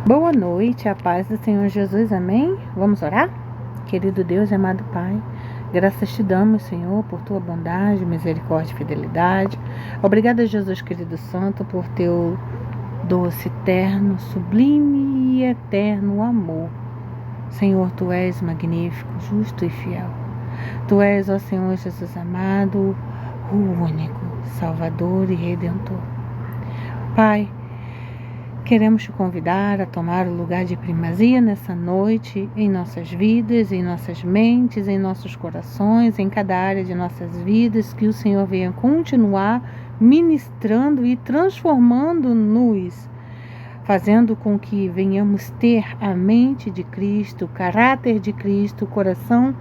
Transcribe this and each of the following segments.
Boa noite, a paz do Senhor Jesus, amém? Vamos orar? Querido Deus e amado Pai, graças te damos, Senhor, por tua bondade, misericórdia e fidelidade. Obrigada, Jesus, querido Santo, por teu doce, eterno, sublime e eterno amor. Senhor, tu és magnífico, justo e fiel. Tu és, ó Senhor Jesus amado, o único Salvador e Redentor. Pai, queremos te convidar a tomar o lugar de primazia nessa noite, em nossas vidas, em nossas mentes, em nossos corações, em cada área de nossas vidas, que o Senhor venha continuar ministrando e transformando-nos, fazendo com que venhamos ter a mente de Cristo, o caráter de Cristo, o coração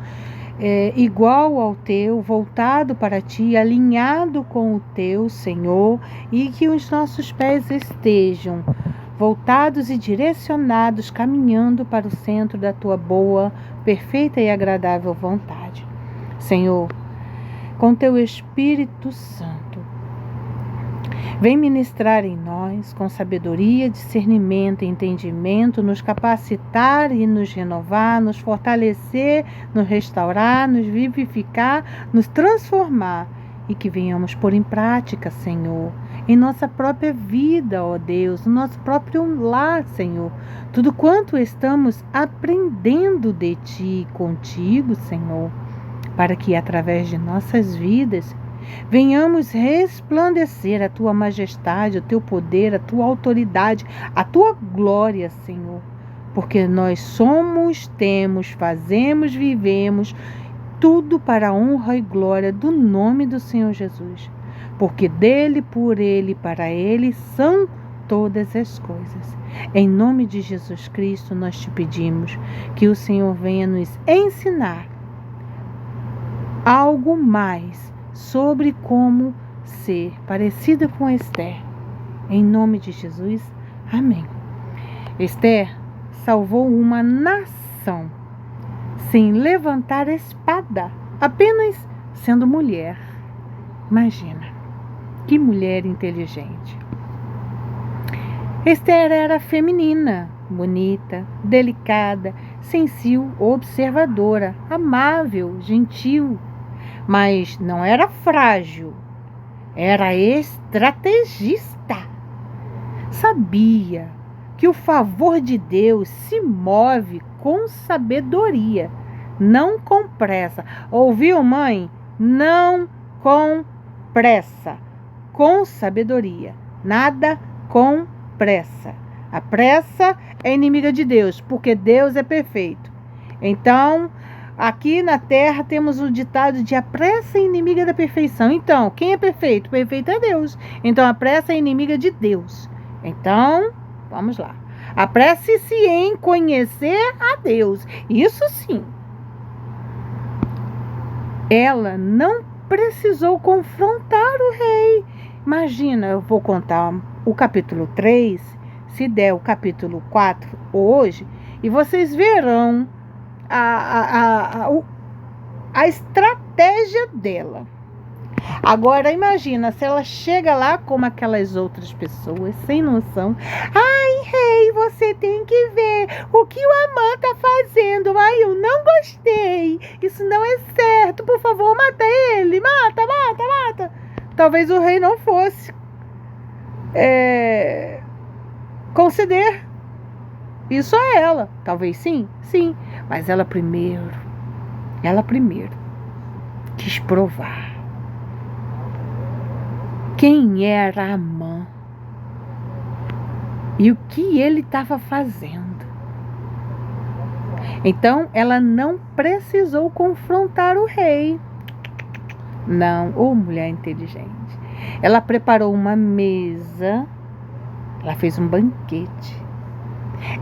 igual ao teu, voltado para ti, alinhado com o teu, Senhor, e que os nossos pés estejam voltados e direcionados, caminhando para o centro da tua boa, perfeita e agradável vontade. Senhor, com teu Espírito Santo, vem ministrar em nós com sabedoria, discernimento e entendimento, nos capacitar e nos renovar, nos fortalecer, nos restaurar, nos vivificar, nos transformar e que venhamos pôr em prática, Senhor, em nossa própria vida, ó Deus, no nosso próprio lar, Senhor, tudo quanto estamos aprendendo de Ti, contigo, Senhor, para que através de nossas vidas venhamos resplandecer a Tua majestade, o Teu poder, a Tua autoridade, a Tua glória, Senhor. Porque nós somos, temos, fazemos, vivemos, tudo para a honra e glória do nome do Senhor Jesus. Porque dele, por ele, para ele são todas as coisas. Em nome de Jesus Cristo nós te pedimos que o Senhor venha nos ensinar algo mais sobre como ser parecida com Esther. Em nome de Jesus, amém. Esther salvou uma nação sem levantar a espada, apenas sendo mulher. Imagina, que mulher inteligente. Esther era feminina, bonita, delicada, sensível, observadora, amável, gentil, mas não era frágil, era estrategista. Sabia que o favor de Deus se move com sabedoria, não com pressa. Ouviu, mãe? Não com pressa, com sabedoria, nada com pressa. A pressa é inimiga de Deus, porque Deus é perfeito. Então, aqui na terra temos o ditado de a pressa é inimiga da perfeição. Então, quem é perfeito? Perfeito é Deus. Então, a pressa é inimiga de Deus. Então, vamos lá. Apresse-se em conhecer a Deus. Isso sim. Ela não precisou confrontar o rei. Imagina, eu vou contar o capítulo 3, se der o capítulo 4 hoje, e vocês verão a estratégia dela. Agora imagina se ela chega lá como aquelas outras pessoas sem noção. Ai, rei, você tem que ver o que o Amã tá fazendo. Ai, eu não gostei. Isso não é certo. Por favor, mata ele. Mata, mata, mata. Talvez o rei não fosse conceder isso a ela. Talvez sim, sim. Mas ela primeiro quis provar quem era Amã e o que ele estava fazendo. Então, ela não precisou confrontar o rei. Não, mulher inteligente. Ela preparou uma mesa, ela fez um banquete.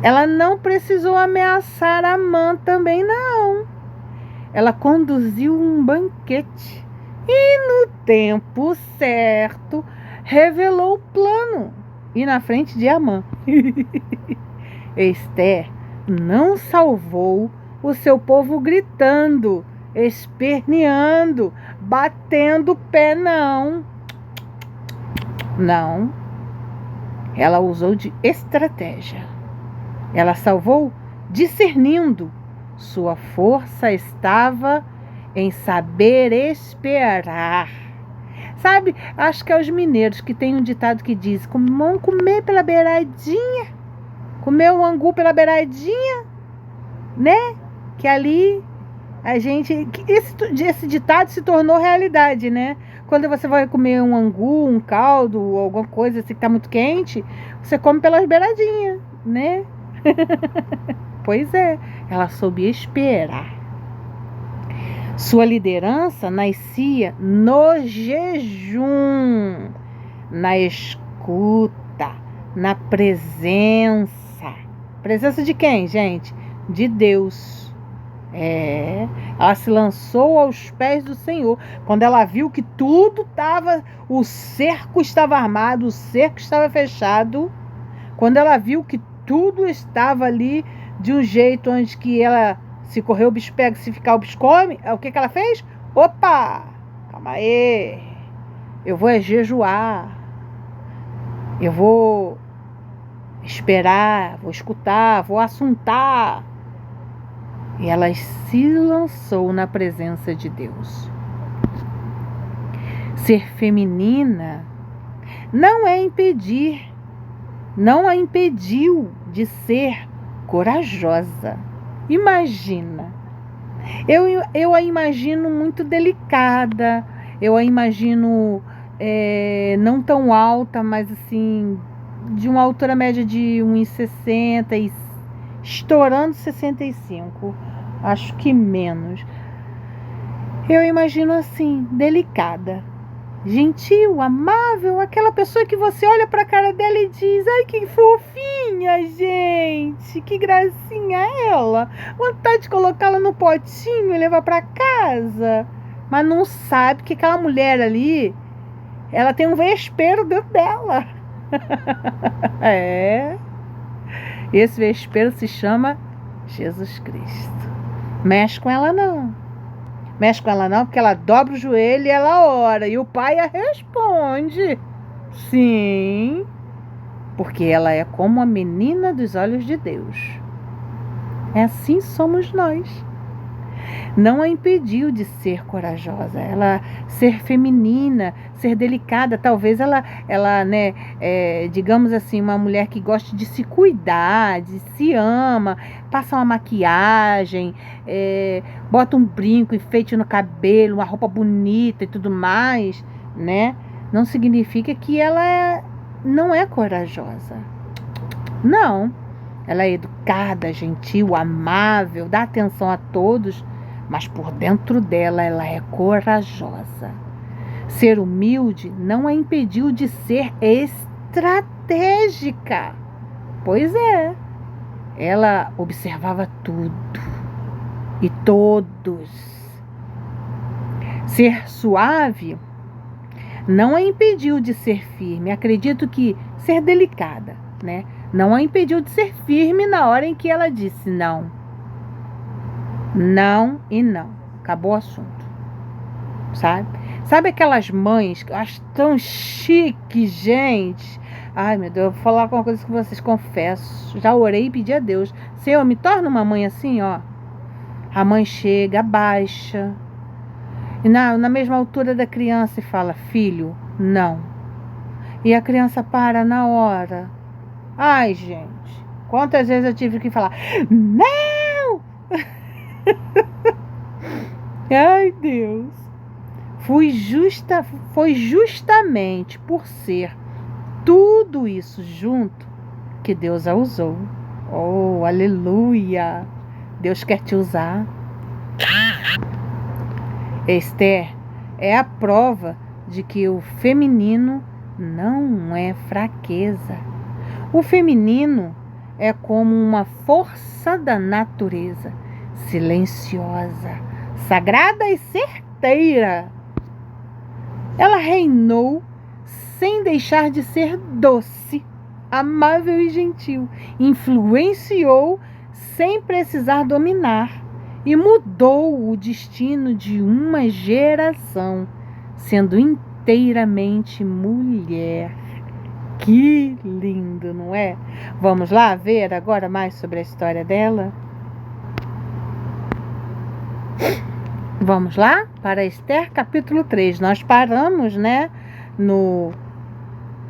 Ela não precisou ameaçar Amã também, não. Ela conduziu um banquete. E no tempo certo, revelou o plano. E na frente de Amã. Esther não salvou o seu povo gritando, esperneando, batendo o pé, não. Não. Ela usou de estratégia. Ela salvou discernindo. Sua força estava em saber esperar. Sabe, acho que é os mineiros que tem um ditado que diz: vamos comer pela beiradinha, comer o angu pela beiradinha, né? Que ali a gente... Esse ditado se tornou realidade, né? Quando você vai comer um angu, um caldo, ou alguma coisa assim que tá muito quente, você come pelas beiradinhas, né? Pois é, ela soube esperar. Sua liderança nascia no jejum, na escuta, na presença. Presença de quem, gente? De Deus. Ela se lançou aos pés do Senhor. Quando ela viu que tudo estava, o cerco estava armado, o cerco estava fechado. Quando ela viu que tudo estava ali de um jeito onde que ela, se correr o bicho pega, se ficar o bicho come, o que ela fez? Opa, calma aí, eu vou jejuar, eu vou esperar, vou escutar, vou assuntar. E ela se lançou na presença de Deus. Ser feminina não a impediu de ser corajosa. Imagina. Eu a imagino muito delicada, eu a imagino não tão alta, mas assim, de uma altura média de 1,60 e estourando 65, acho que menos. Eu imagino assim, delicada, gentil, amável, aquela pessoa que você olha pra cara dela e diz: ai, que fofinha, gente, que gracinha ela, vontade de colocá-la no potinho e levar pra casa. Mas não sabe que aquela mulher ali, ela tem um vespeiro dentro dela. Esse vespeiro se chama Jesus Cristo. Mexe com ela não. Mexe com ela não, porque ela dobra o joelho e ela ora. E o pai a responde. Sim. Porque ela é como a menina dos olhos de Deus. Assim somos nós. Não a impediu de ser corajosa, ela ser feminina, ser delicada. Talvez ela né, digamos assim, uma mulher que goste de se cuidar, de se ama, passa uma maquiagem, bota um brinco, enfeite no cabelo, uma roupa bonita e tudo mais, né? Não significa que ela não é corajosa. Não, ela é educada, gentil, amável, dá atenção a todos, mas por dentro dela ela é corajosa. Ser humilde não a impediu de ser estratégica. Pois é, ela observava tudo e todos. Ser suave não a impediu de ser firme. Acredito que ser delicada, né? Não a impediu de ser firme na hora em que ela disse não. Não e não. Acabou o assunto. Sabe? Sabe aquelas mães que eu acho tão chique, gente? Ai, meu Deus, eu vou falar uma coisa com vocês, confesso. Já orei e pedi a Deus: Senhor, me torna uma mãe assim, ó. A mãe chega, abaixa, e na mesma altura da criança e fala: filho, não. E a criança para na hora. Ai, gente, quantas vezes eu tive que falar: não! Ai, Deus. Foi justamente por ser tudo isso junto que Deus a usou. Oh, aleluia! Deus quer te usar. Esther é a prova de que o feminino não é fraqueza. O feminino é como uma força da natureza, silenciosa, sagrada e certeira. Ela reinou sem deixar de ser doce, amável e gentil. Influenciou sem precisar dominar e mudou o destino de uma geração, sendo inteiramente mulher. Que lindo, não é? Vamos lá ver agora mais sobre a história dela? Vamos lá para Esther capítulo 3. Nós paramos, né, no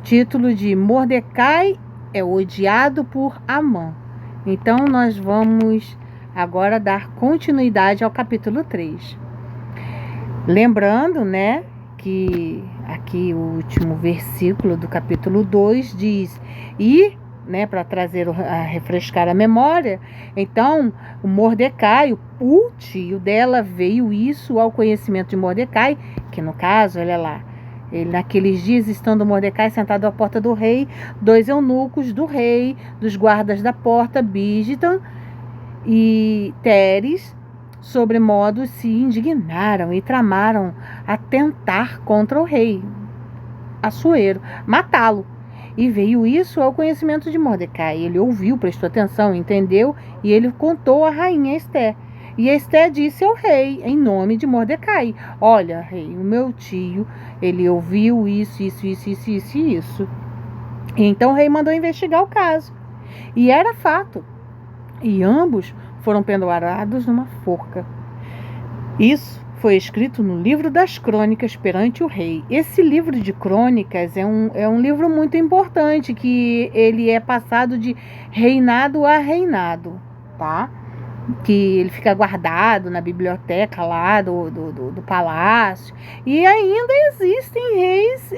título de Mordecai é odiado por Amã. Então nós vamos agora dar continuidade ao capítulo 3. Lembrando, né, que aqui o último versículo do capítulo 2 diz: e, né, para refrescar a memória, então o Mordecai, o tio dela, veio isso ao conhecimento de Mordecai, que no caso, olha lá, ele, naqueles dias, estando Mordecai sentado à porta do rei, 2 eunucos do rei, dos guardas da porta, Bigtan e Teres, sobremodo se indignaram e tramaram atentar contra o rei Assuero, matá-lo. E veio isso ao conhecimento de Mordecai. Ele ouviu, prestou atenção, entendeu, e ele contou à rainha Esther. E Esther disse ao rei, em nome de Mordecai: olha, rei, o meu tio, ele ouviu isso. E então o rei mandou investigar o caso. E era fato. E ambos foram pendurados numa forca. Isso foi escrito no livro das crônicas perante o rei. Esse livro de crônicas é um livro muito importante, que ele é passado de reinado a reinado, tá? Que ele fica guardado na biblioteca lá do palácio. E ainda existem reis,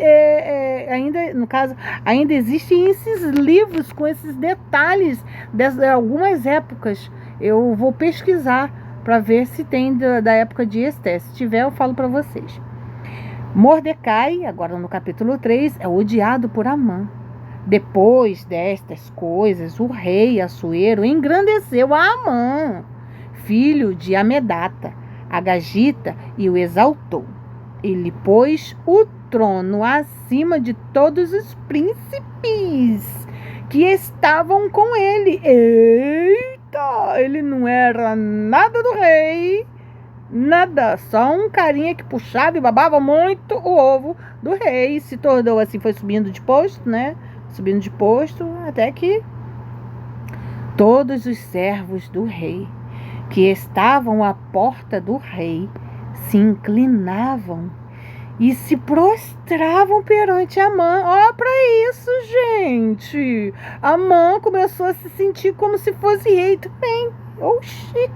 ainda existem esses livros com esses detalhes de algumas épocas. Eu vou pesquisar para ver se tem da época de Esther. Se tiver, eu falo para vocês. Mordecai, agora no capítulo 3, é odiado por Amã. Depois destas coisas, o rei Assuero engrandeceu a Amã, filho de Amedata, Agagita, e o exaltou. Ele pôs o trono acima de todos os príncipes que estavam com ele. Eita! Ele não era nada do rei, nada, só um carinha que puxava e babava muito o ovo do rei. Se tornou assim, foi subindo de posto, né? Subindo de posto, até que todos os servos do rei que estavam à porta do rei se inclinavam e se prostravam perante Amã. Ó, para isso, gente! Amã começou a se sentir como se fosse rei também. Oxi!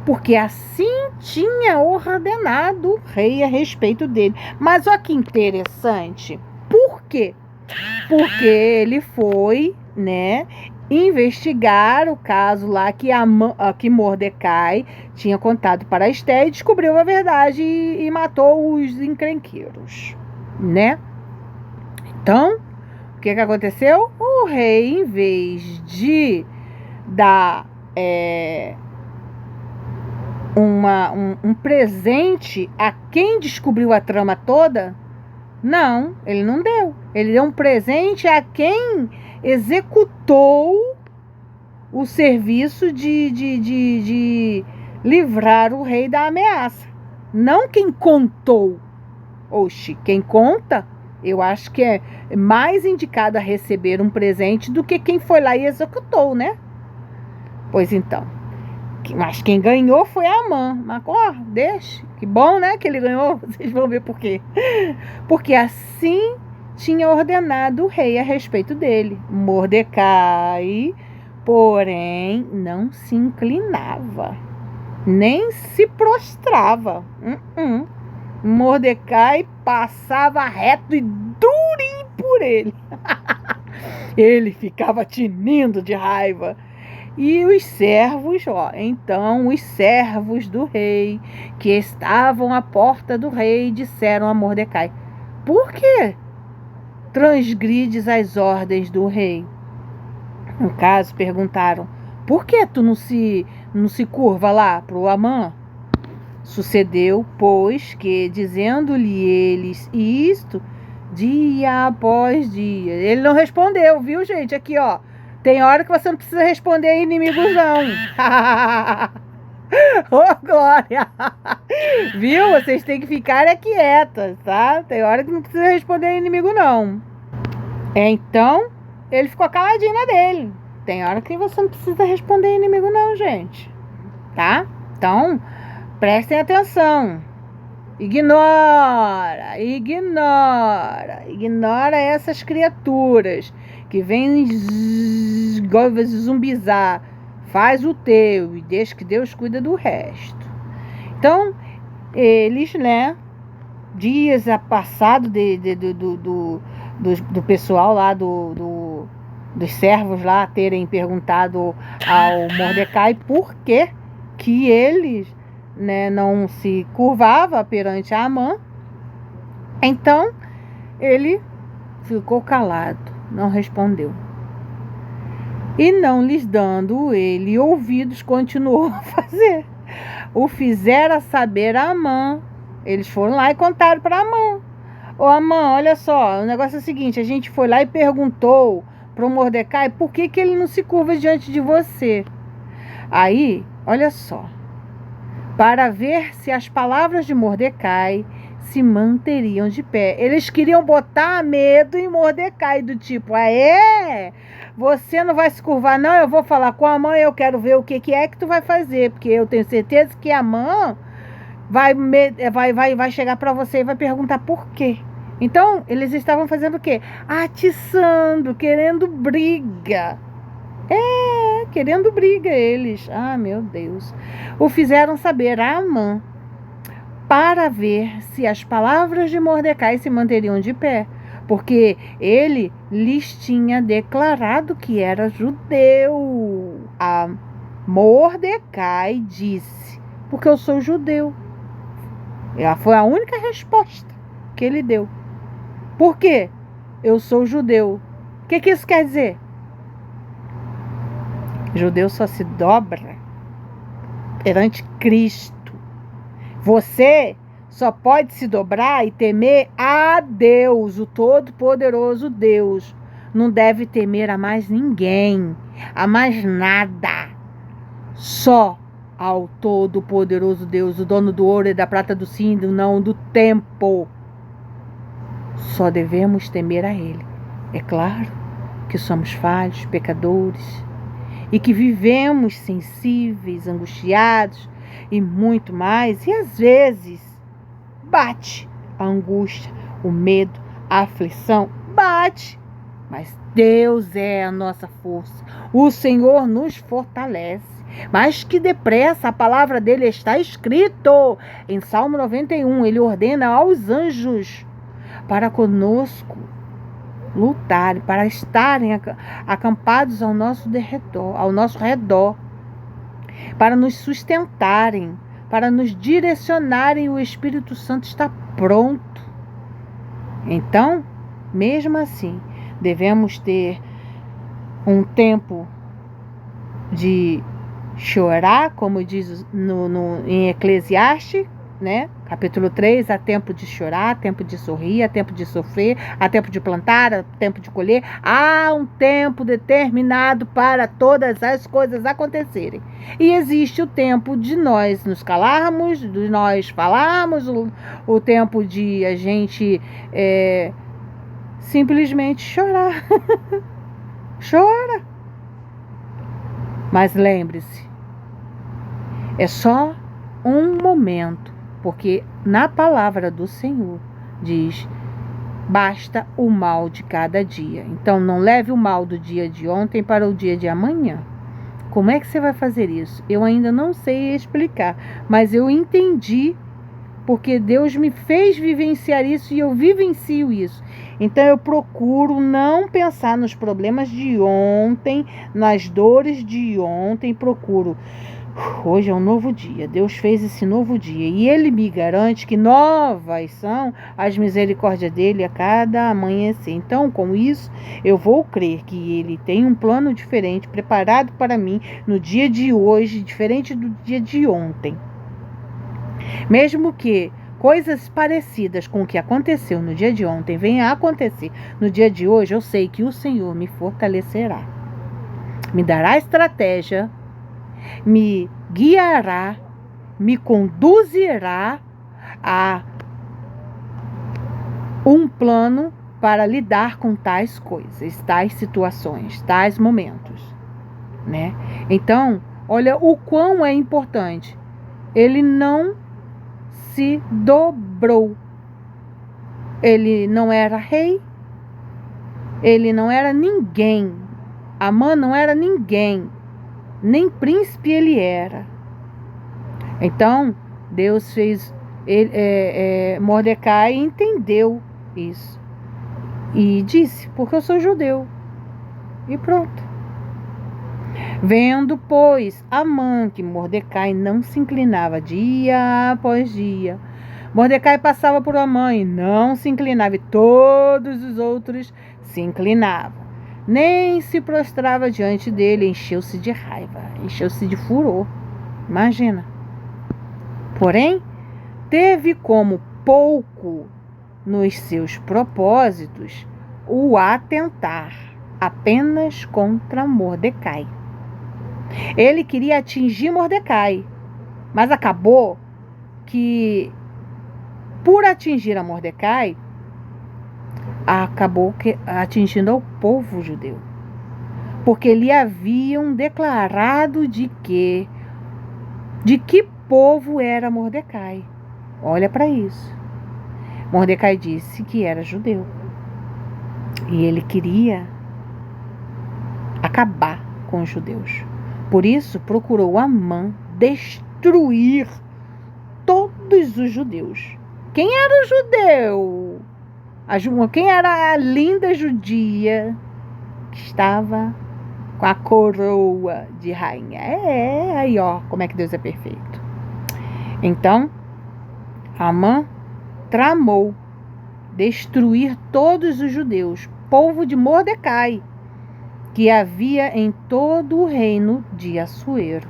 Porque assim tinha ordenado o rei a respeito dele. Mas olha que interessante. Por quê? Porque ele foi, né, investigar o caso lá que Mordecai tinha contado para Esther, e descobriu a verdade e matou os encrenqueiros, né? Então, o que aconteceu? O rei, em vez de dar um presente a quem descobriu a trama toda, não, ele não deu. Ele deu um presente a quem executou o serviço de livrar o rei da ameaça. Não quem contou. Oxi, quem conta, eu acho que é mais indicado a receber um presente do que quem foi lá e executou, né? Pois então. Mas quem ganhou foi a Amã. Mas, deixa. Que bom, né, que ele ganhou. Vocês vão ver por quê. Porque assim tinha ordenado o rei a respeito dele. Mordecai, porém, não se inclinava, nem se prostrava. Mordecai passava reto e durinho por ele. Ele ficava tinindo de raiva. E os servos, então os servos do rei que estavam à porta do rei disseram a Mordecai: por que transgrides as ordens do rei? No caso, perguntaram: por que tu não se curva lá para o Amã? Sucedeu, pois, que dizendo-lhe eles isto, dia após dia, ele não respondeu, viu, gente? Aqui, tem hora que você não precisa responder a inimigos, não. Ô, glória! Viu? Vocês têm que ficar quietas, tá? Tem hora que não precisa responder a inimigo, não. Então, ele ficou caladinho na dele. Tem hora que você não precisa responder inimigo não, gente. Tá? Então, prestem atenção. Ignora essas criaturas que vêm zumbizar. Faz o teu e deixa que Deus cuida do resto. Então, eles, né, dias passados do pessoal lá, dos servos lá terem perguntado ao Mordecai por que eles, né, não se curvava perante Amã. Então ele ficou calado, não respondeu. E não lhes dando ele ouvidos, continuou a fazer. O fizeram saber a Amã. Eles foram lá e contaram para Amã. Ô Amã, olha só, o negócio é o seguinte, a gente foi lá e perguntou para o Mordecai por que ele não se curva diante de você. Aí, olha só, para ver se as palavras de Mordecai se manteriam de pé. Eles queriam botar medo em Mordecai, do tipo, você não vai se curvar não, eu vou falar com a Amã, eu quero ver o que é que tu vai fazer, porque eu tenho certeza que a Amã vai chegar para você e vai perguntar por quê. Então, eles estavam fazendo o quê? Atiçando, querendo briga. Querendo briga eles. Ah, meu Deus. O fizeram saber a Amã para ver se as palavras de Mordecai se manteriam de pé, porque ele lhes tinha declarado que era judeu. A Mordecai disse, porque eu sou judeu. Foi a única resposta que ele deu. Por quê? Eu sou judeu. O que isso quer dizer? Judeu só se dobra perante Cristo. Você só pode se dobrar e temer a Deus, o Todo-Poderoso Deus. Não deve temer a mais ninguém, a mais nada. Só ao Todo-Poderoso Deus, o dono do ouro e da prata, do cinto, não do tempo. Só devemos temer a Ele. É claro que somos falhos, pecadores, e que vivemos sensíveis, angustiados e muito mais. E às vezes bate a angústia, o medo, a aflição, bate. Mas Deus é a nossa força. O Senhor nos fortalece. Mas que depressa, a palavra dele está escrito em Salmo 91. Ele ordena aos anjos para conosco lutarem, para estarem acampados ao nosso redor, para nos sustentarem, para nos direcionarem. O Espírito Santo está pronto. Então, mesmo assim, devemos ter um tempo de chorar, como diz em Eclesiastes, né? Capítulo 3, há tempo de chorar, há tempo de sorrir, há tempo de sofrer, há tempo de plantar, há tempo de colher. Há um tempo determinado para todas as coisas acontecerem. E existe o tempo de nós nos calarmos, de nós falarmos, o tempo de a gente simplesmente chorar. Chora. Mas lembre-se, é só um momento, porque na palavra do Senhor diz, basta o mal de cada dia. Então não leve o mal do dia de ontem para o dia de amanhã. Como é que você vai fazer isso? Eu ainda não sei explicar, mas eu entendi, porque Deus me fez vivenciar isso e eu vivencio isso. Então eu procuro não pensar nos problemas de ontem, nas dores de ontem. Procuro, hoje é um novo dia, Deus fez esse novo dia e Ele me garante que novas são as misericórdias dEle a cada amanhecer. Então, com isso, eu vou crer que Ele tem um plano diferente preparado para mim no dia de hoje, diferente do dia de ontem. Mesmo que coisas parecidas com o que aconteceu no dia de ontem venham a acontecer no dia de hoje, eu sei que o Senhor me fortalecerá, me dará estratégia, me guiará, me conduzirá a um plano para lidar com tais coisas, tais situações, tais momentos, né? Então, olha o quão é importante. Ele não se dobrou. Ele não era rei, ele não era ninguém. Amã não era ninguém, nem príncipe ele era. Então, Deus fez, Mordecai entendeu isso e disse, porque eu sou judeu, e pronto. Vendo, pois, Amã que Mordecai não se inclinava dia após dia, Mordecai passava por Amã e não se inclinava, e todos os outros se inclinavam, nem se prostrava diante dele. Encheu-se de raiva, encheu-se de furor. Imagina. Porém, teve como pouco nos seus propósitos o atentar apenas contra Mordecai. Ele queria atingir Mordecai, mas acabou que, por atingir a Mordecai, acabou atingindo ao povo judeu, porque lhe haviam declarado de que povo era Mordecai. Olha para isso. Mordecai disse que era judeu e ele queria acabar com os judeus. Por isso procurou Amã destruir todos os judeus. Quem era o judeu? Quem era a linda judia que estava com a coroa de rainha? Aí ó, como é que Deus é perfeito. Então, Amã tramou destruir todos os judeus, povo de Mordecai, que havia em todo o reino de Assuero.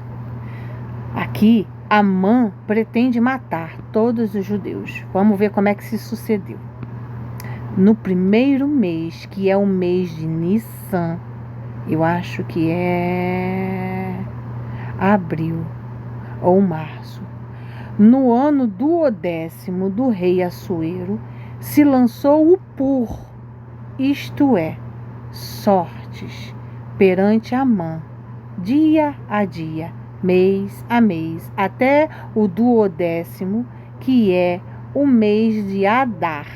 Aqui, Amã pretende matar todos os judeus. Vamos ver como é que se sucedeu. No primeiro mês, que é o mês de Nissan, eu acho que é abril ou março, no ano 12º do rei Assuero, se lançou o pur, isto é, sortes, perante Amã, dia a dia, mês a mês, até o 12º, que é o mês de Adar.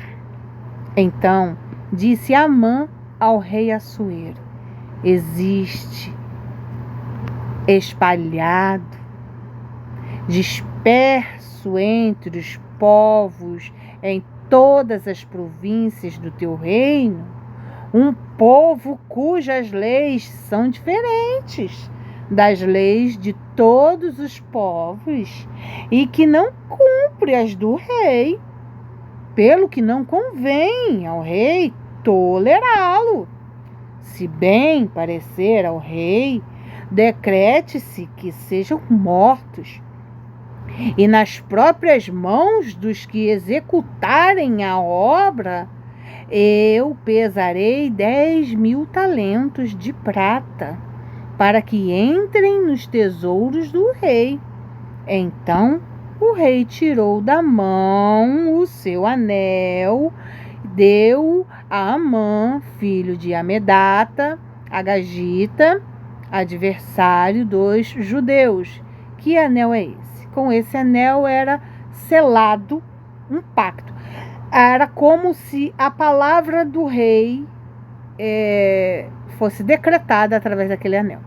Então disse Amã ao rei Assuero: existe espalhado, disperso entre os povos em todas as províncias do teu reino, um povo cujas leis são diferentes das leis de todos os povos e que não cumpre as do rei, pelo que não convém ao rei tolerá-lo. Se bem parecer ao rei, decrete-se que sejam mortos, e nas próprias mãos dos que executarem a obra, eu pesarei 10.000 talentos de prata, para que entrem nos tesouros do rei. Então o rei tirou da mão o seu anel, deu a Amã, filho de Amedata, Agagita, adversário dos judeus. Que anel é esse? Com esse anel era selado um pacto. Era como se a palavra do rei fosse decretada através daquele anel.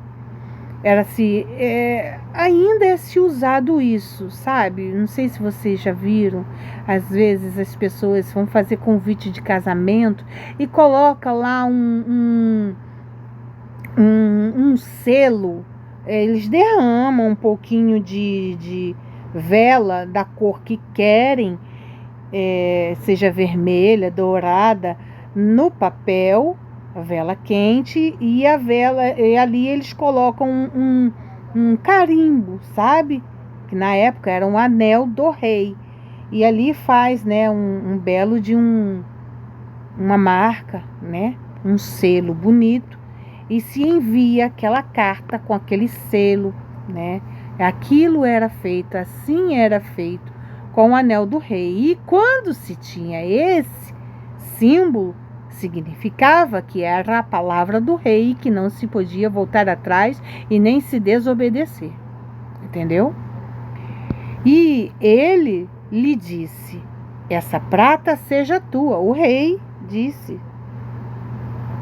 Ainda é se usado isso, sabe? Não sei se vocês já viram. Às vezes as pessoas vão fazer convite de casamento e colocam lá um selo. Eles derramam um pouquinho de vela da cor que querem, seja vermelha, dourada, no papel, a vela quente, e a vela, e ali eles colocam um carimbo, sabe? Que na época era um anel do rei. E ali faz, né, um belo de uma marca, né? Um selo bonito. E se envia aquela carta com aquele selo, né? Aquilo era feito, assim era feito com o anel do rei. E quando se tinha esse símbolo, significava que era a palavra do rei, que não se podia voltar atrás e nem se desobedecer. Entendeu? E ele lhe disse: essa prata seja tua. O rei disse.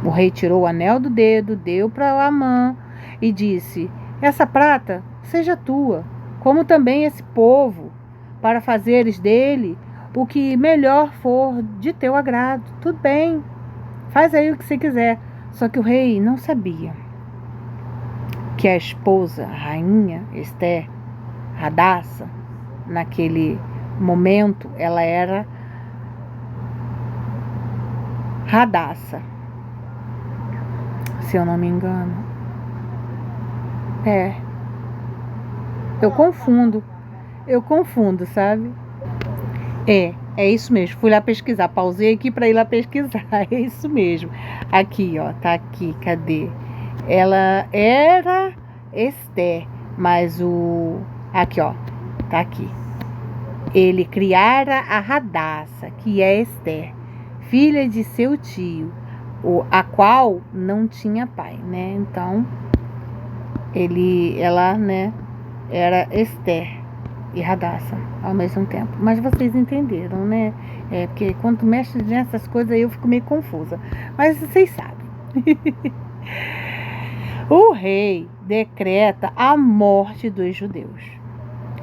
O rei tirou o anel do dedo, deu para Amã e disse: essa prata seja tua, como também esse povo, para fazeres dele o que melhor for de teu agrado. Tudo bem, faz aí o que você quiser. Só que o rei não sabia que a esposa, a rainha Ester, Hadassah, naquele momento, ela era Hadassah, se eu não me engano. Eu confundo, sabe? É isso mesmo. Fui lá pesquisar, pausei aqui para ir lá pesquisar. É isso mesmo. Aqui, ó, tá aqui, cadê? Ela era Ester, mas aqui, ó, tá aqui. Ele criara a Hadassah, que é Ester, filha de seu tio, a qual não tinha pai, né? Então, ela, né, era Ester e Hadassah ao mesmo tempo. Mas vocês entenderam, né? Porque quando mexe nessas coisas eu fico meio confusa. Mas vocês sabem. O rei decreta a morte dos judeus.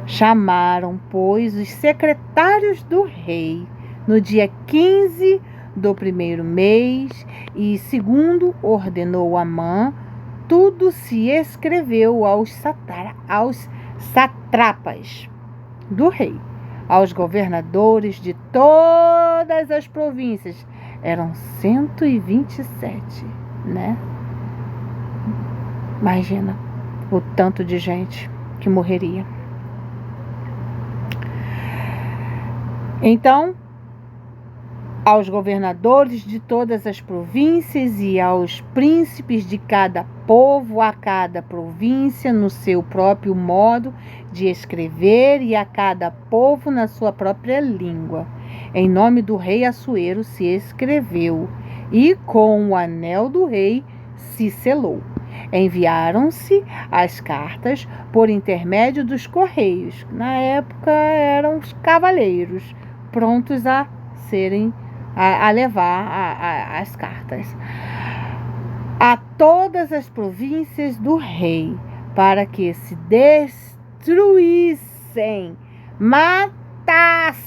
Chamaram, pois, os secretários do rei no dia 15 do primeiro mês e segundo ordenou Amã, tudo se escreveu aos satrapas do rei, aos governadores de todas as províncias. Eram 127, né? Imagina o tanto de gente que morreria. Então, aos governadores de todas as províncias e aos príncipes de cada povo, a cada província no seu próprio modo de escrever e a cada povo na sua própria língua. Em nome do rei Assuero se escreveu e com o anel do rei se selou. Enviaram-se as cartas por intermédio dos correios. Na época eram os cavaleiros prontos a levar as cartas a todas as províncias do rei, para que se destruíssem, matassem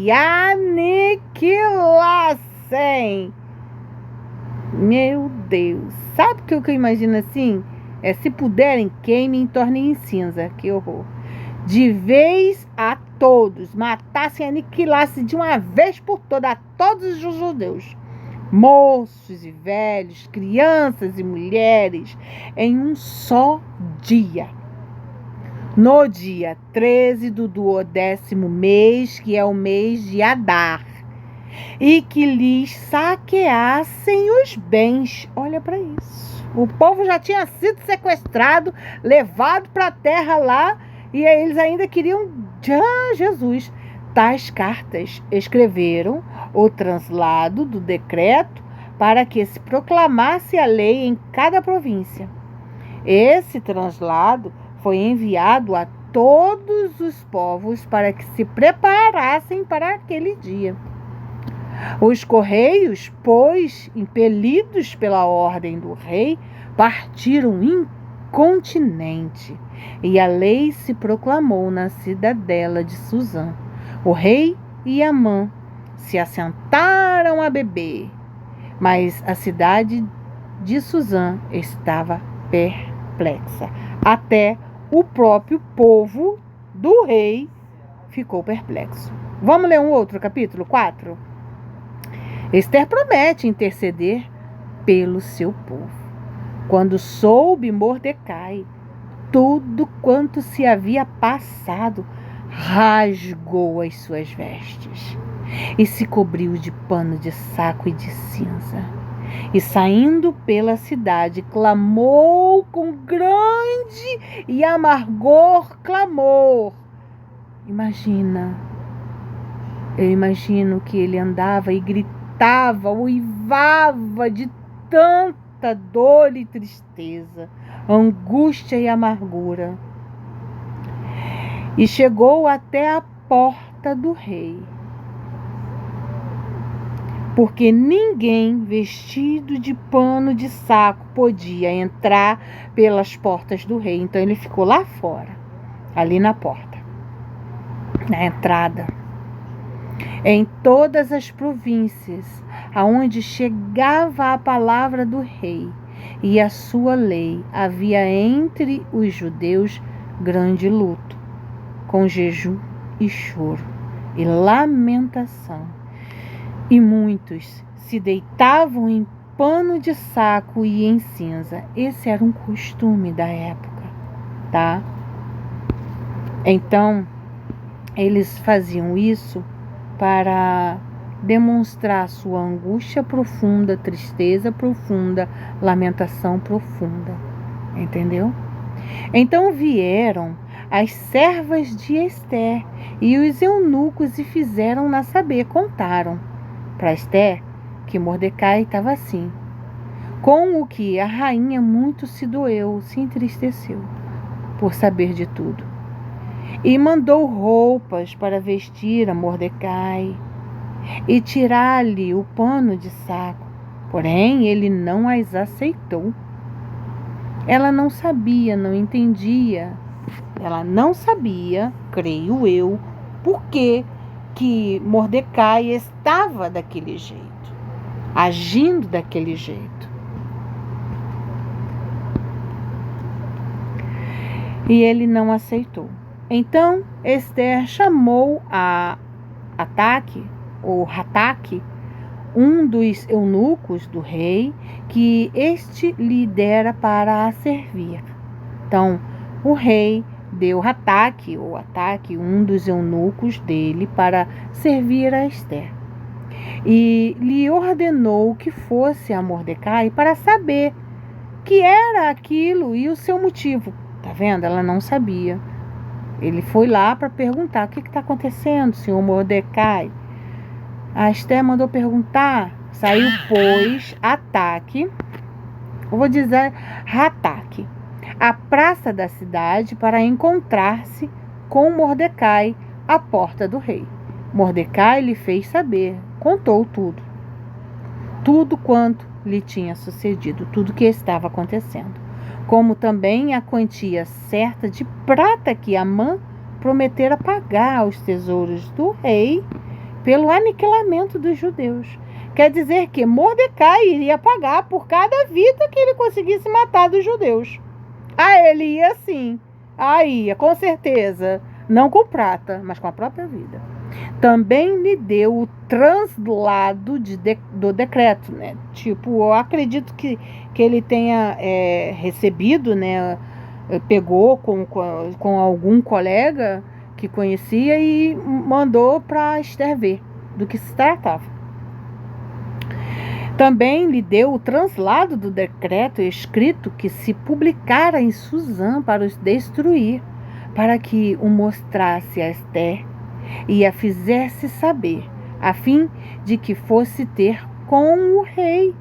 e aniquilassem. Meu Deus, sabe o que eu imagino assim? Se puderem, queimem e tornem em cinza. Que horror. De vez a todos, matassem e aniquilassem de uma vez por todas a todos os judeus, moços e velhos, crianças e mulheres, em um só dia. No dia 13 do 12º mês, que é o mês de Adar, e que lhes saqueassem os bens. Olha para isso. O povo já tinha sido sequestrado, levado para a terra lá, e eles ainda queriam Jesus. Tais cartas escreveram o translado do decreto para que se proclamasse a lei em cada província. Esse translado foi enviado a todos os povos para que se preparassem para aquele dia. Os correios, pois, impelidos pela ordem do rei, partiram incontinente, e a lei se proclamou na cidadela de Suzã. O rei e Amã se assentaram a beber, mas a cidade de Suzã estava perplexa. Até o próprio povo do rei ficou perplexo. Vamos ler um outro capítulo 4? Ester promete interceder pelo seu povo. Quando soube Mordecai tudo quanto se havia passado, rasgou as suas vestes e se cobriu de pano de saco e de cinza. E saindo pela cidade, clamou com grande e amargor clamor. Eu imagino que ele andava e gritava gritava, uivava de tanta dor e tristeza, angústia e amargura. E chegou até a porta do rei, porque ninguém vestido de pano de saco podia entrar pelas portas do rei. Então ele ficou lá fora, ali na porta, na entrada. Em todas as províncias aonde chegava a palavra do rei e a sua lei, havia entre os judeus grande luto, com jejum e choro e lamentação. E muitos se deitavam em pano de saco e em cinza. Esse era um costume da época, tá? Então, eles faziam isso para demonstrar sua angústia profunda, tristeza profunda, lamentação profunda. Entendeu? Então vieram as servas de Ester e os eunucos e fizeram-na saber, contaram para Ester que Mordecai estava assim, com o que a rainha muito se doeu, se entristeceu por saber de tudo. E mandou roupas para vestir a Mordecai e tirar-lhe o pano de saco. Porém, ele não as aceitou. Ela não sabia, não entendia. Ela não sabia, creio eu, por que Mordecai estava daquele jeito, agindo daquele jeito. E ele não aceitou. Então, Ester chamou a Ataque, ou Rataque, um dos eunucos do rei, que este lhe dera para a servir. Então, o rei deu Rataque, ou Ataque, um dos eunucos dele, para servir a Ester. E lhe ordenou que fosse a Mordecai para saber que era aquilo e o seu motivo. Tá vendo? Ela não sabia. Ele foi lá para perguntar: o que está acontecendo, senhor Mordecai? A Ester mandou perguntar. Saiu, pois, Ataque, eu vou dizer Rataque, à praça da cidade para encontrar-se com Mordecai à porta do rei. Mordecai lhe fez saber, contou tudo quanto lhe tinha sucedido, tudo que estava acontecendo, como também a quantia certa de prata que Amã prometera pagar aos tesouros do rei pelo aniquilamento dos judeus. Quer dizer que Mordecai iria pagar por cada vida que ele conseguisse matar dos judeus. Ele ia sim. Ia, com certeza. Não com prata, mas com a própria vida. Também lhe deu o translado do decreto, né? Tipo, eu acredito que ele tenha recebido, né? Pegou com algum colega que conhecia e mandou para Ester ver do que se tratava. Também lhe deu o translado do decreto escrito que se publicara em Susã para os destruir, para que o mostrasse a Ester e a fizesse saber, a fim de que fosse ter com o rei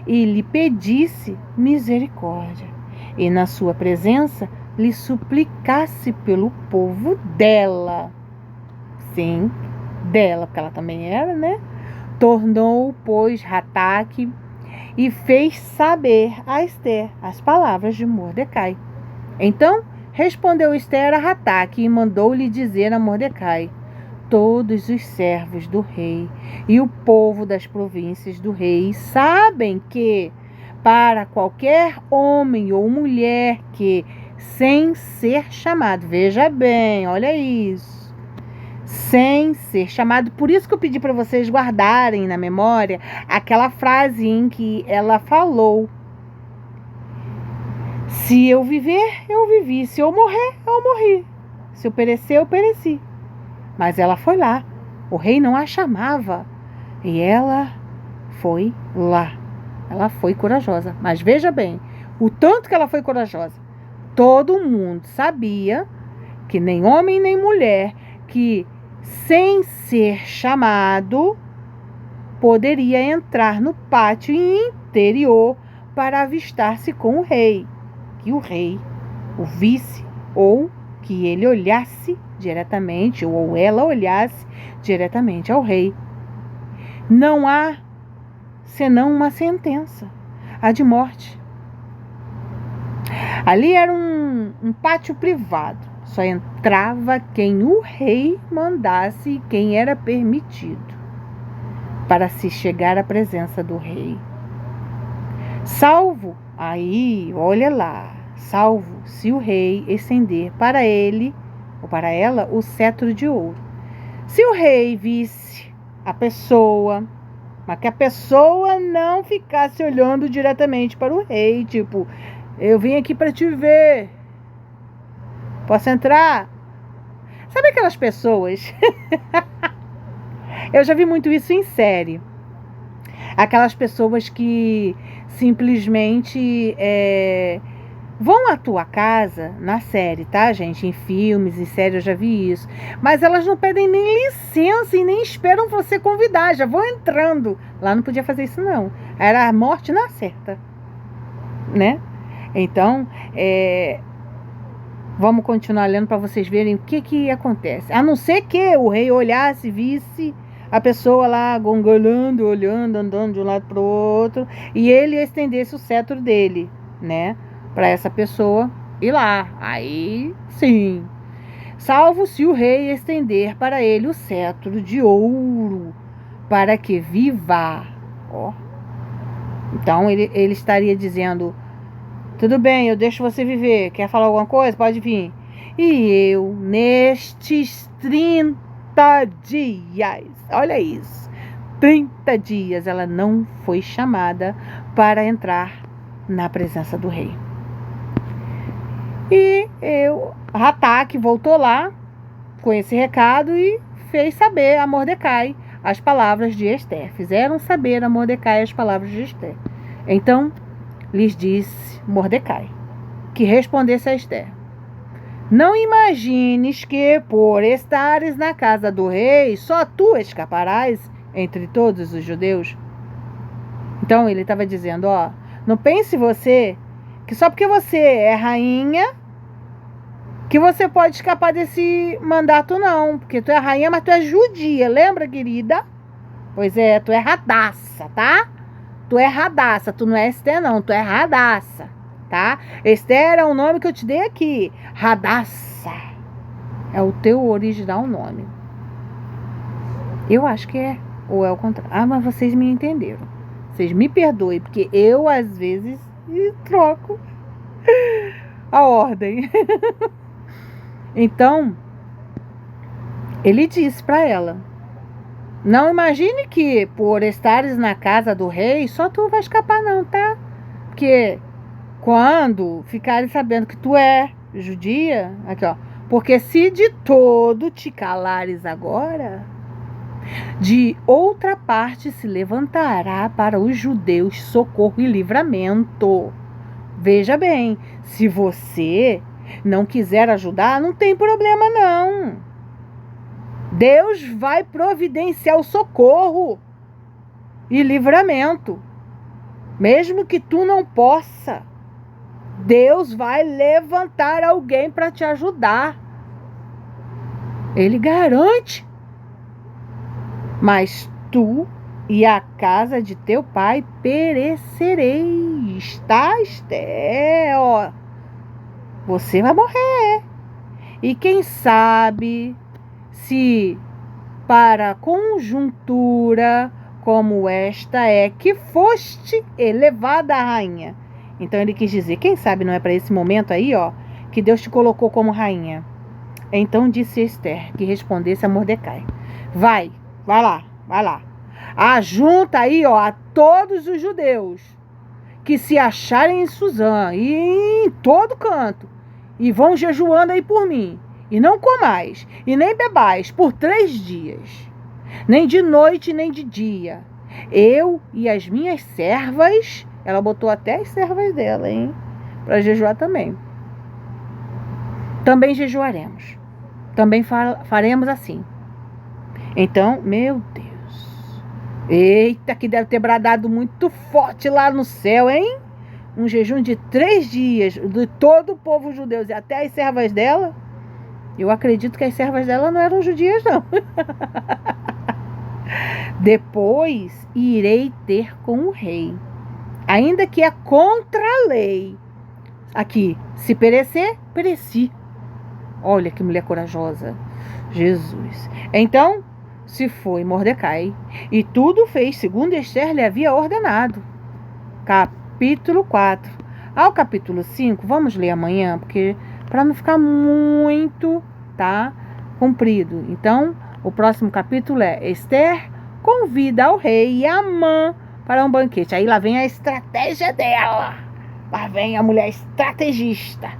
e lhe pedisse misericórdia, e na sua presença lhe suplicasse pelo povo dela. Sim, dela, porque ela também era, né? Tornou, pois, Rataque e fez saber a Ester as palavras de Mordecai. Então respondeu Ester a Rataque e mandou-lhe dizer a Mordecai: todos os servos do rei e o povo das províncias do rei sabem que, para qualquer homem ou mulher que, sem ser chamado, veja bem, olha isso, sem ser chamado, por isso que eu pedi para vocês guardarem na memória aquela frase em que ela falou: se eu viver, eu vivi, se eu morrer, eu morri, se eu perecer, eu pereci. Mas ela foi lá, o rei não a chamava, e ela foi lá. Ela foi corajosa, mas veja bem, o tanto que ela foi corajosa. Todo mundo sabia que nem homem nem mulher que, sem ser chamado, poderia entrar no pátio interior para avistar-se com o rei, que o rei o visse ou que ele olhasse diretamente ou ela olhasse diretamente ao rei. Não há senão uma sentença, a de morte. Ali era um pátio privado, só entrava quem o rei mandasse e quem era permitido para se chegar à presença do rei. Salvo, aí, olha lá, salvo se o rei estender para ele ou para ela o cetro de ouro. Se o rei visse a pessoa, mas que a pessoa não ficasse olhando diretamente para o rei, tipo, eu vim aqui para te ver, posso entrar? Sabe aquelas pessoas? Eu já vi muito isso em série. Aquelas pessoas que simplesmente vão à tua casa, na série, tá, gente? Em filmes, em série, eu já vi isso. Mas elas não pedem nem licença e nem esperam você convidar, já vão entrando. Lá não podia fazer isso, não. Era a morte na certa, né? Então, vamos continuar lendo para vocês verem o que acontece. A não ser que o rei olhasse, visse a pessoa lá gongolando, olhando, andando de um lado para o outro, e ele estendesse o cetro dele, né, para essa pessoa ir lá. Aí sim, salvo se o rei estender para ele o cetro de ouro, para que viva. Ó. Então ele estaria dizendo: tudo bem, eu deixo você viver, quer falar alguma coisa? Pode vir. E eu, nestes 30 dias, olha isso, 30 dias ela não foi chamada para entrar na presença do rei. E Hataque voltou lá com esse recado e fez saber a Mordecai as palavras de Ester. Fizeram saber a Mordecai as palavras de Ester. Então lhes disse Mordecai que respondesse a Ester: não imagines que, por estares na casa do rei, só tu escaparás entre todos os judeus. Então ele estava dizendo, ó, não pense você que só porque você é rainha que você pode escapar desse mandato, não. Porque tu é rainha, mas tu é judia, lembra, querida? Pois é, tu é Radaça, tá? Tu é Radaça, tu não é Ester, não, tu é Radaça. Tá? Ester é o nome que eu te dei aqui. Radaça é o teu original nome. Eu acho que é, ou é o contrário. Ah, mas vocês me entenderam. Vocês me perdoem, porque eu às vezes troco a ordem. Então, ele disse para ela: não imagine que por estares na casa do rei, só tu vai escapar, não, tá? Porque quando ficarem sabendo que tu é judia, aqui ó, porque se de todo te calares agora, de outra parte se levantará para os judeus socorro e livramento. Veja bem, se você não quiser ajudar, não tem problema não. Deus vai providenciar o socorro e livramento. Mesmo que tu não possa, Deus vai levantar alguém para te ajudar. Ele garante. Mas tu e a casa de teu pai perecereis, tá, Ester? Ó, você vai morrer. E quem sabe se para conjuntura como esta é que foste elevada a rainha. Então ele quis dizer, quem sabe não é para esse momento aí, ó, que Deus te colocou como rainha. Então disse Ester que respondesse a Mordecai: vai lá. Ajunta aí, ó, a todos os judeus que se acharem em Suzã e em todo canto e vão jejuando aí por mim. E não comais e nem bebais por 3 dias, nem de noite nem de dia. Eu e as minhas servas, ela botou até as servas dela, hein, para jejuar também. Também jejuaremos. Também faremos assim. Então, meu Deus, Eita, que deve ter bradado muito forte lá no céu, hein? Um jejum de 3 dias de todo o povo judeu e até as servas dela. Eu acredito que as servas dela não eram judias, não. Depois irei ter com o rei, ainda que é contra a lei. Aqui, se perecer, pereci. Olha que mulher corajosa. Jesus. Então, se foi Mordecai, e tudo fez segundo Ester lhe havia ordenado. Capítulo 4. Ao capítulo 5, vamos ler amanhã, porque para não ficar muito, tá, comprido. Então, o próximo capítulo é Ester convida ao rei e Amã para um banquete. Aí lá vem a estratégia dela. Lá vem a mulher estrategista.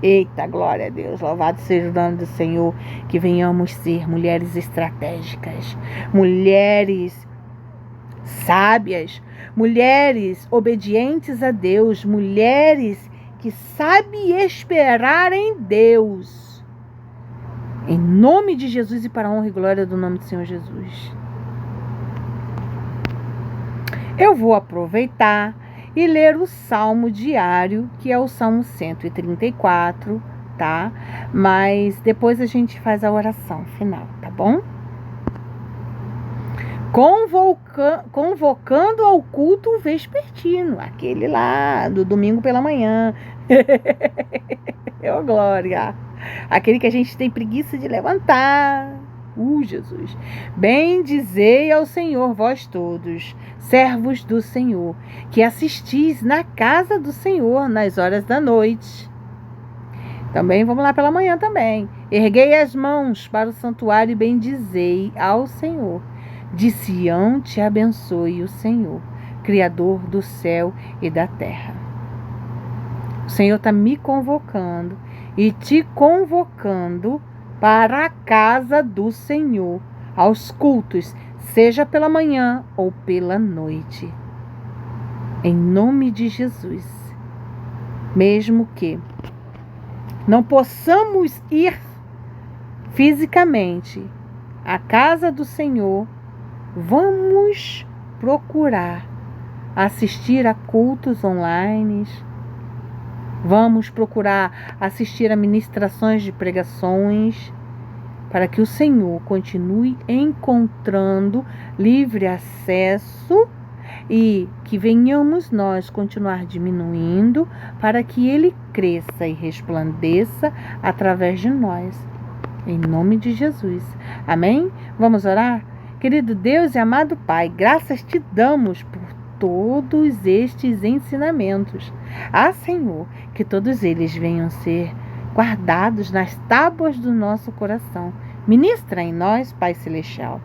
Eita, glória a Deus, louvado seja o nome do Senhor, que venhamos ser mulheres estratégicas, mulheres sábias, mulheres obedientes a Deus, mulheres que sabem esperar em Deus. Em nome de Jesus e para a honra e glória do nome do Senhor Jesus. Eu vou aproveitar e ler o salmo diário, que é o Salmo 134, tá? Mas depois a gente faz a oração final, tá bom? Convocando ao culto vespertino, aquele lá do domingo pela manhã. Ô glória! Aquele que a gente tem preguiça de levantar. Jesus. Bendizei ao Senhor vós todos, servos do Senhor, que assistis na casa do Senhor nas horas da noite. Também vamos lá pela manhã também. Erguei as mãos para o santuário e bendizei ao Senhor. De Sião te abençoe o Senhor, Criador do céu e da terra. O Senhor está me convocando e te convocando para a casa do Senhor, aos cultos, seja pela manhã ou pela noite. Em nome de Jesus. Mesmo que não possamos ir fisicamente à casa do Senhor, vamos procurar assistir a cultos online. Vamos procurar assistir a ministrações de pregações, para que o Senhor continue encontrando livre acesso e que venhamos nós continuar diminuindo, para que Ele cresça e resplandeça através de nós. Em nome de Jesus. Amém? Vamos orar? Querido Deus e amado Pai, graças te damos por todos estes ensinamentos. Senhor, que todos eles venham ser guardados nas tábuas do nosso coração. Ministra em nós, Pai Celestial.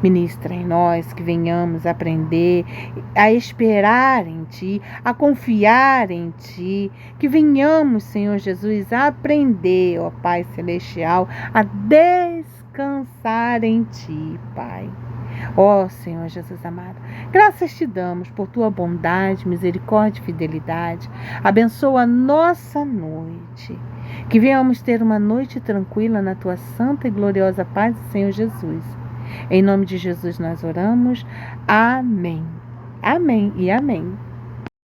Ministra em nós, que venhamos aprender a esperar em Ti, a confiar em Ti. Que venhamos, Senhor Jesus, a aprender, ó Pai Celestial, a descansar em Ti, Pai. Ó Senhor Jesus amado, graças te damos por tua bondade, misericórdia e fidelidade. Abençoa a nossa noite. Que venhamos ter uma noite tranquila na tua santa e gloriosa paz do Senhor Jesus. Em nome de Jesus nós oramos. Amém. Amém e amém.